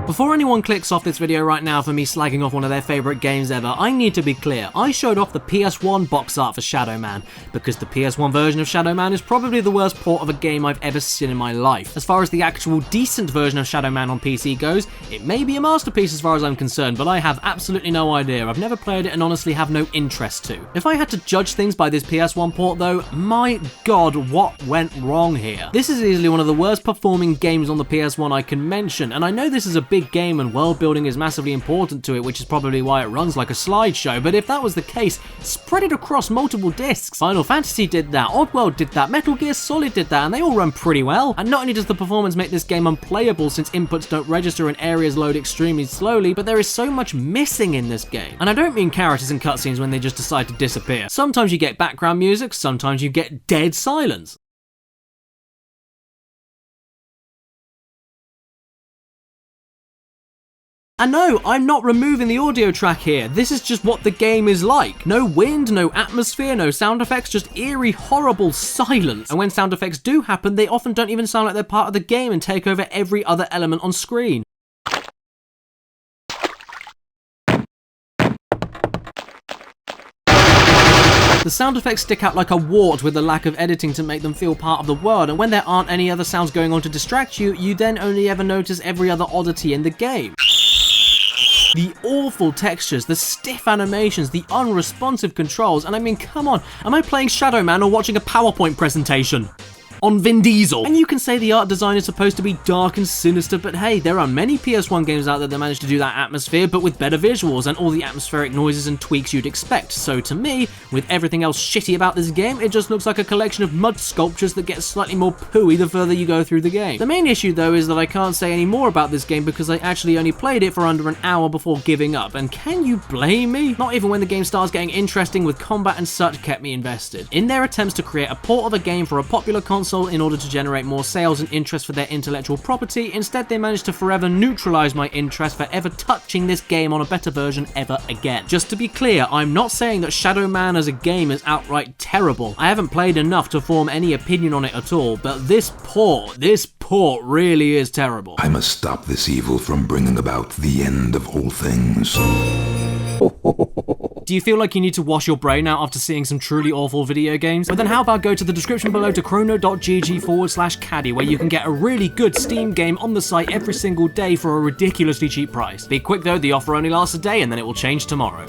Before anyone clicks off this video right now for me slagging off one of their favourite games ever, I need to be clear. I showed off the PS1 box art for Shadowman, because the PS1 version of Shadowman is probably the worst port of a game I've ever seen in my life. As far as the actual decent version of Shadowman on PC goes, it may be a masterpiece as far as I'm concerned, but I have absolutely no idea. I've never played it and honestly have no interest to. If I had to judge things by this PS1 port though, my god, what went wrong here? This is easily one of the worst performing games on the PS1 I can mention, and I know this is a big game and world building is massively important to it, which is probably why it runs like a slideshow, but if that was the case, spread it across multiple discs. Final Fantasy did that, Oddworld did that, Metal Gear Solid did that, and they all run pretty well. And not only does the performance make this game unplayable since inputs don't register and areas load extremely slowly, but there is so much missing in this game. And I don't mean characters and cutscenes when they just decide to disappear. Sometimes you get background music, sometimes you get dead silence. And no, I'm not removing the audio track here, this is just what the game is like. No wind, no atmosphere, no sound effects, just eerie, horrible silence. And when sound effects do happen, they often don't even sound like they're part of the game and take over every other element on screen. The sound effects stick out like a wart with the lack of editing to make them feel part of the world, and when there aren't any other sounds going on to distract you, you then only ever notice every other oddity in the game. The awful textures, the stiff animations, the unresponsive controls, and I mean, come on, am I playing Shadowman or watching a PowerPoint presentation on Vin Diesel? And you can say the art design is supposed to be dark and sinister, but hey, there are many PS1 games out there that manage to do that atmosphere, but with better visuals and all the atmospheric noises and tweaks you'd expect. So to me, with everything else shitty about this game, it just looks like a collection of mud sculptures that get slightly more pooey the further you go through the game. The main issue though is that I can't say any more about this game because I actually only played it for under an hour before giving up, and can you blame me? Not even when the game starts getting interesting with combat and such kept me invested. In their attempts to create a port of a game for a popular console in order to generate more sales and interest for their intellectual property, instead they managed to forever neutralize my interest for ever touching this game on a better version ever again. Just to be clear, I'm not saying that Shadowman as a game is outright terrible. I haven't played enough to form any opinion on it at all, but this port really is terrible. I must stop this evil from bringing about the end of all things. Do you feel like you need to wash your brain out after seeing some truly awful video games? Well then how about go to the description below to chrono.gg/caddy, where you can get a really good Steam game on the site every single day for a ridiculously cheap price. Be quick though, the offer only lasts a day and then it will change tomorrow.